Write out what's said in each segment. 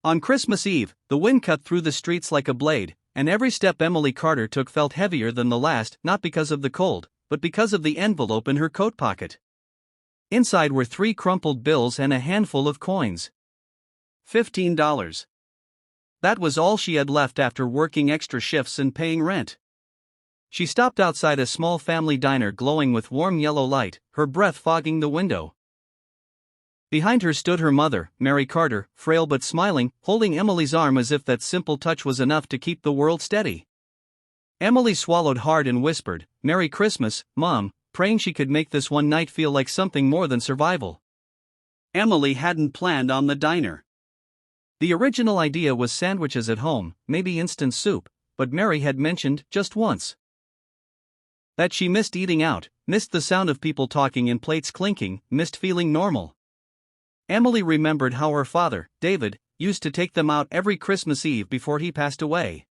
On Christmas Eve, the wind cut through the streets like a blade, and every step Emily Carter took felt heavier than the last, not because of the cold, but because of the envelope in her coat pocket. Inside were 3 crumpled bills and a handful of coins. $15. That was all she had left after working extra shifts and paying rent. She stopped outside a small family diner glowing with warm yellow light, her breath fogging the window. Behind her stood her mother, Mary Carter, frail but smiling, holding Emily's arm as if that simple touch was enough to keep the world steady. Emily swallowed hard and whispered, "Merry Christmas, Mom," praying she could make this one night feel like something more than survival. Emily hadn't planned on the diner. The original idea was sandwiches at home, maybe instant soup, but Mary had mentioned, just once, that she missed eating out, missed the sound of people talking and plates clinking, missed feeling normal. Emily remembered how her father, David, used to take them out every Christmas Eve before he passed away.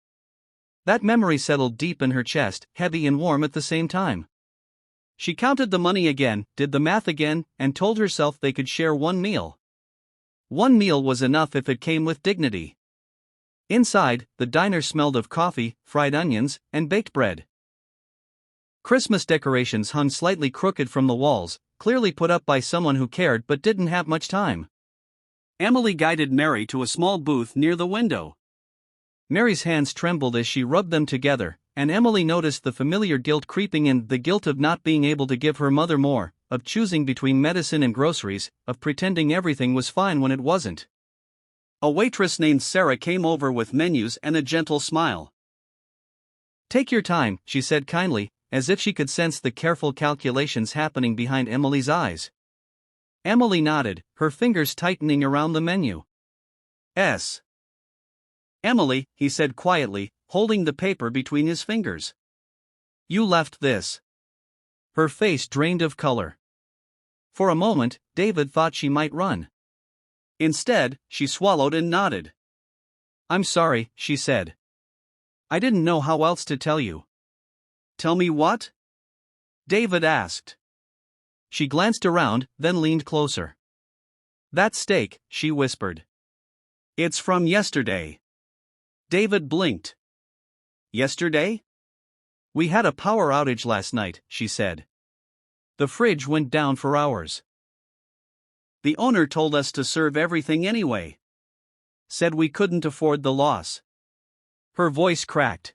That memory settled deep in her chest, heavy and warm at the same time. She counted the money again, did the math again, and told herself they could share one meal. One meal was enough if it came with dignity. Inside, the diner smelled of coffee, fried onions, and baked bread. Christmas decorations hung slightly crooked from the walls, clearly put up by someone who cared but didn't have much time. Emily guided Mary to a small booth near the window. Mary's hands trembled as she rubbed them together, and Emily noticed the familiar guilt creeping in, the guilt of not being able to give her mother more, of choosing between medicine and groceries, of pretending everything was fine when it wasn't. A waitress named Sarah came over with menus and a gentle smile. "Take your time," she said kindly, as if she could sense the careful calculations happening behind Emily's eyes. Emily nodded, her fingers tightening around the menu. "Emily," he said quietly, holding the paper between his fingers. "You left this." Her face drained of color. For a moment, David thought she might run. Instead, she swallowed and nodded. "I'm sorry," she said. "I didn't know how else to tell you." "Tell me what?" David asked. She glanced around, then leaned closer. "That steak," she whispered. "It's from yesterday." David blinked. "Yesterday?" "We had a power outage last night," she said. "The fridge went down for hours. The owner told us to serve everything anyway. Said we couldn't afford the loss." Her voice cracked.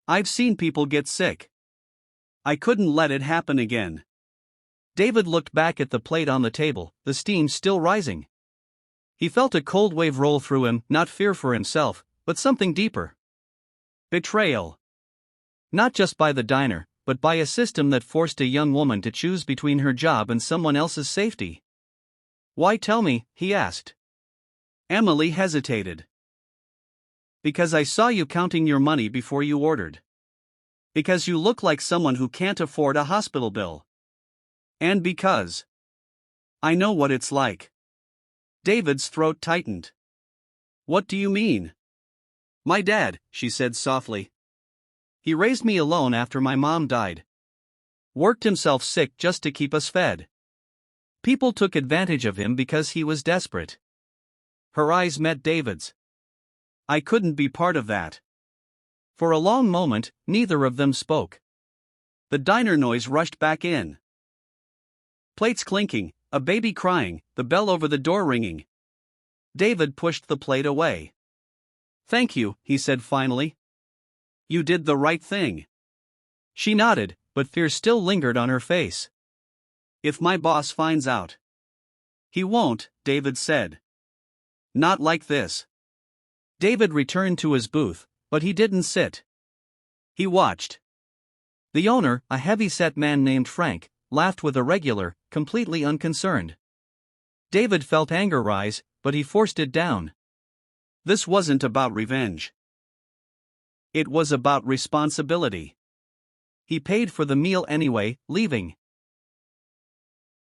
"I've seen people get sick. I couldn't let it happen again." David looked back at the plate on the table, the steam still rising. He felt a cold wave roll through him, not fear for himself, but something deeper. Betrayal. Not just by the diner, but by a system that forced a young woman to choose between her job and someone else's safety. "Why tell me?" he asked. Emily hesitated. "Because I saw you counting your money before you ordered. Because you look like someone who can't afford a hospital bill. And because I know what it's like." David's throat tightened. "What do you mean?" "My dad," she said softly. "He raised me alone after my mom died. Worked himself sick just to keep us fed. People took advantage of him because he was desperate." Her eyes met David's. "I couldn't be part of that." For a long moment, neither of them spoke. The diner noise rushed back in. Plates clinking, a baby crying, the bell over the door ringing. David pushed the plate away. "Thank you," he said finally. "You did the right thing." She nodded, but fear still lingered on her face. "If my boss finds out." "He won't," David said. "Not like this." David returned to his booth, but he didn't sit. He watched. The owner, a heavy-set man named Frank, laughed with a regular, completely unconcerned. David felt anger rise, but he forced it down. This wasn't about revenge. It was about responsibility. He paid for the meal anyway, leaving